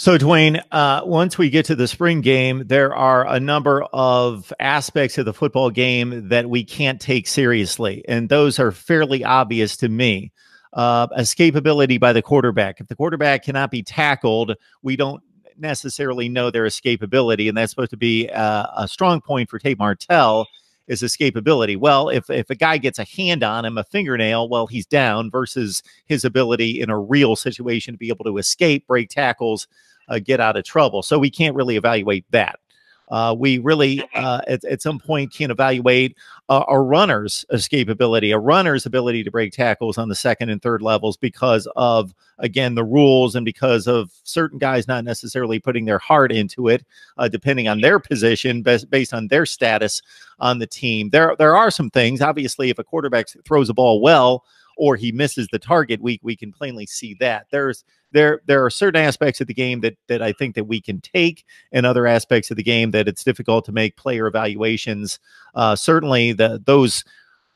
So, Dwayne, once we get to the spring game, there are a number of aspects of the football game that we can't take seriously, and those are fairly obvious to me. Escapability by the quarterback. If the quarterback cannot be tackled, we don't necessarily know their escapability, and that's supposed to be a strong point for Tate Martel is escapability. Well, if a guy gets a hand on him, a fingernail, well, he's down versus his ability in a real situation to be able to escape, break tackles, get out of trouble. So we can't really evaluate that. We really, at some point, can evaluate a runner's escapability, a runner's ability to break tackles on the second and third levels because of, again, the rules and because of certain guys not necessarily putting their heart into it, depending on their position, based on their status on the team. There are some things. Obviously, if a quarterback throws a ball well or he misses the target, we can plainly see that. There are certain aspects of the game that I think that we can take, and other aspects of the game that it's difficult to make player evaluations. Certainly, those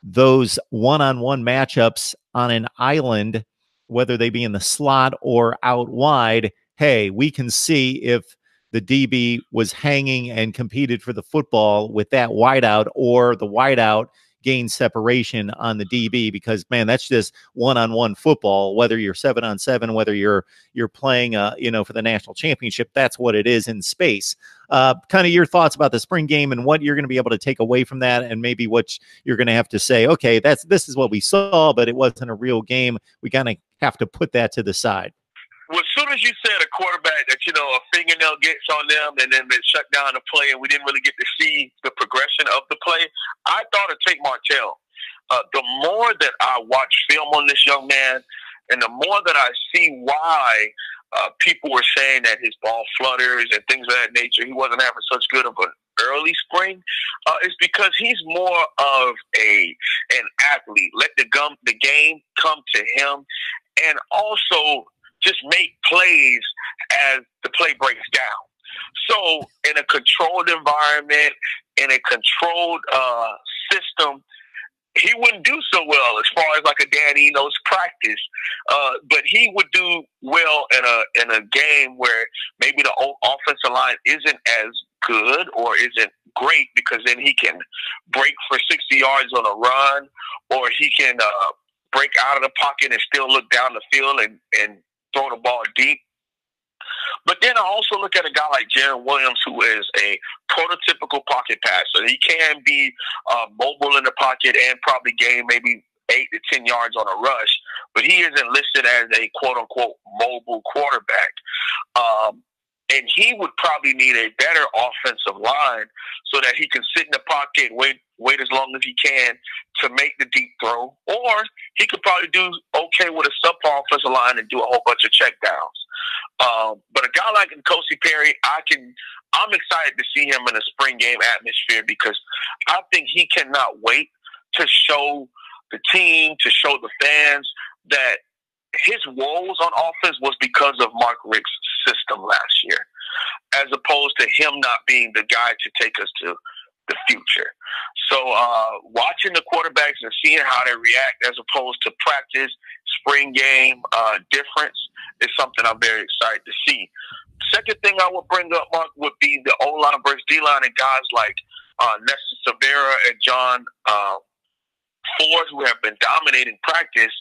one-on-one matchups on an island, whether they be in the slot or out wide, hey, we can see if the DB was hanging and competed for the football with that wideout, or the wideout gain separation on the DB, because man, that's just one-on-one football. Whether you're 7-on-7, whether you're playing, for the national championship, that's what it is in space. Kind of your thoughts about the spring game and what you're going to be able to take away from that, and maybe what you're going to have to say. Okay, this is what we saw, but it wasn't a real game. We kind of have to put that to the side. Well, as soon as you said a quarterback that, a fingernail gets on them and then they shut down the play and we didn't really get to see the progression of the play, I thought of Tate Martel. The more that I watch film on this young man and the more that I see why people were saying that his ball flutters and things of that nature, he wasn't having such good of an early spring, is because he's more of an athlete. Let the game come to him, and also just make plays as the play breaks down. So in a controlled environment, in a controlled system, he wouldn't do so well as far as like a Dan Enos practice. But he would do well in a game where maybe the offensive line isn't as good or isn't great, because then he can break for 60 yards on a run, or he can break out of the pocket and still look down the field and throw the ball deep. But then I also look at a guy like Gerald Williams, who is a prototypical pocket passer. He can be mobile in the pocket and probably gain maybe 8 to 10 yards on a rush, but he isn't listed as a quote-unquote mobile quarterback. And he would probably need a better offensive line so that he can sit in the pocket, wait as long as he can to make the deep throw. Or he could probably do okay with a subpar offensive line and do a whole bunch of checkdowns. But a guy like N'Kosi Perry, I'm excited to see him in a spring game atmosphere, because I think he cannot wait to show the team, to show the fans that his woes on offense was because of Mark Richt's system last year, as opposed to him not being the guy to take us to the future. So watching the quarterbacks and seeing how they react as opposed to practice, spring game difference is something I'm very excited to see. Second thing I would bring up, Mark, would be the O-line versus D-line, and guys like Nestor Severa and John Ford, who have been dominating practice.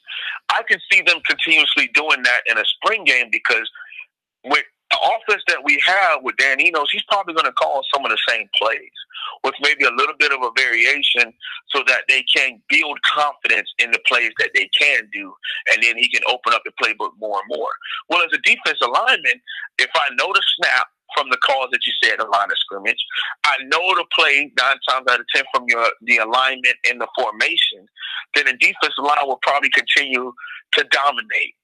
I can see them continuously doing that in a spring game, because with the offense that we have with Dan Enos, he's probably going to call some of the same plays with maybe a little bit of a variation, so that they can build confidence in the plays that they can do, and then he can open up the playbook more and more. Well, as a defensive lineman, if I know the snap from the calls that you said, the line of scrimmage, I know the play 9 times out of 10 from the alignment and the formation, then the defensive line will probably continue to dominate.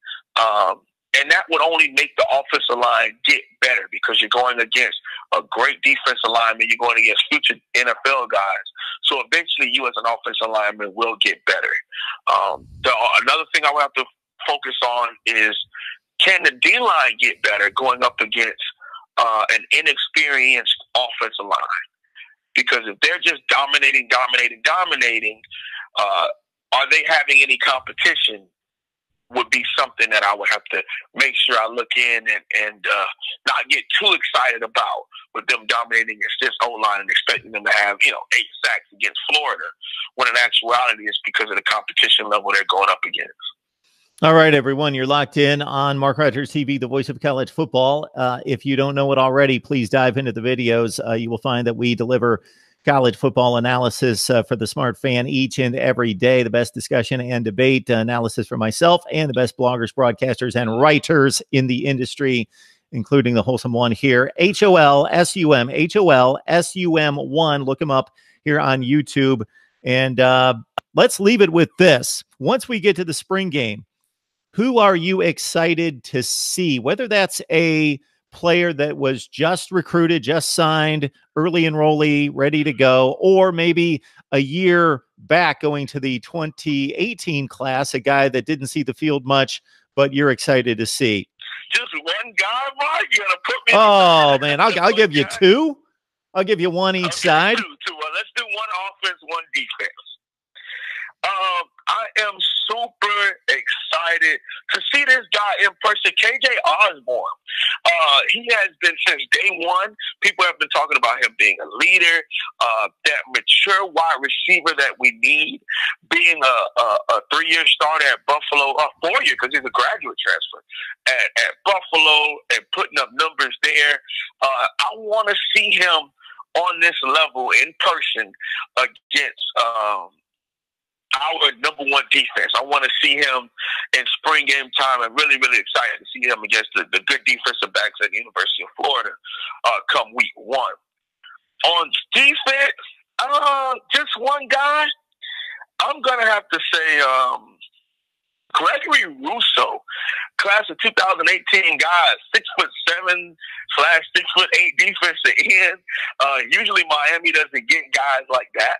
And that would only make the offensive line get better, because you're going against a great defensive lineman. You're going against future NFL guys. So eventually you as an offensive lineman will get better. Another thing I would have to focus on is, can the D-line get better going up against an inexperienced offensive line? Because if they're just dominating, are they having any competition would be something that I would have to make sure I look in and not get too excited about with them dominating against this O-line and expecting them to have, 8 sacks against Florida, when in actuality it's because of the competition level they're going up against. All right, everyone, you're locked in on Mark Rogers TV, the voice of college football. If you don't know it already, please dive into the videos. You will find that we deliver college football analysis for the smart fan each and every day. The best discussion and debate analysis for myself and the best bloggers, broadcasters, and writers in the industry, including the wholesome one here, HOLSUM, HOLSUM1. Look him up here on YouTube. And let's leave it with this. Once we get to the spring game, who are you excited to see? Whether that's a player that was just recruited, just signed, early enrollee, ready to go, or maybe a year back going to the 2018 class, a guy that didn't see the field much, but you're excited to see. Just one guy, Mike? You gotta put me. Oh, man, I'll give you two. I'll give you one each side. Two. Let's do one offense, one defense. I am super excited to see this guy in person, KJ Osborne. He has been since day one. People have been talking about him being a leader, that mature wide receiver that we need, being a 3-year starter at Buffalo, 4-year because he's a graduate transfer at Buffalo and putting up numbers there. I want to see him on this level in person against our #1 defense. I want to see him in spring game time. I'm really, really excited to see him against the good defensive backs at the University of Florida come week 1. On defense, just one guy. I'm going to have to say Gregory Russo, class of 2018 guy, 6'7" / 6'8" defensive end. Usually Miami doesn't get guys like that.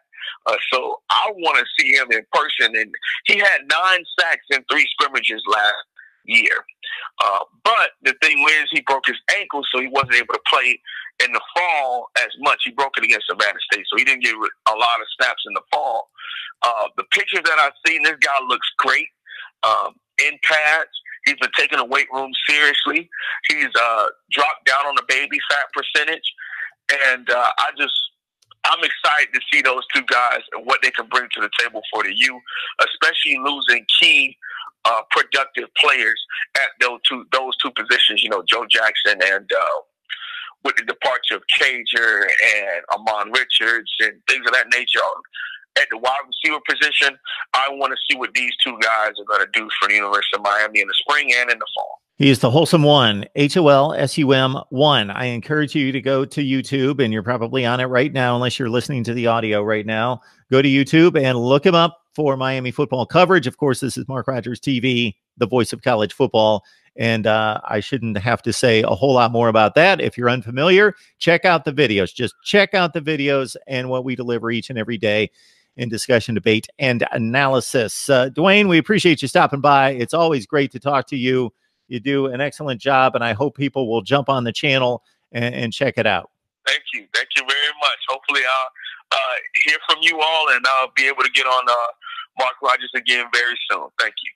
So I want to see him in person. And he had 9 sacks in 3 scrimmages last year. But the thing is, he broke his ankle, so he wasn't able to play in the fall as much. He broke it against Savannah State, so he didn't get a lot of snaps in the fall. The pictures that I've seen, this guy looks great in pads. He's been taking the weight room seriously. He's dropped down on the baby fat percentage. And I'm excited to see those two guys and what they can bring to the table for the U, especially losing key productive players at those two positions. Joe Jackson and with the departure of Cager and Amon Richards and things of that nature at the wide receiver position. I want to see what these two guys are going to do for the University of Miami in the spring and in the fall. He is the wholesome one, HOLSUM1. I encourage you to go to YouTube, and you're probably on it right now, unless you're listening to the audio right now. Go to YouTube and look him up for Miami football coverage. Of course, this is Mark Rogers TV, the voice of college football. And I shouldn't have to say a whole lot more about that. If you're unfamiliar, check out the videos. Just check out the videos and what we deliver each and every day in discussion, debate, and analysis. Dwayne, we appreciate you stopping by. It's always great to talk to you. You do an excellent job, and I hope people will jump on the channel and check it out. Thank you. Thank you very much. Hopefully I'll hear from you all, and I'll be able to get on Mark Rogers again very soon. Thank you.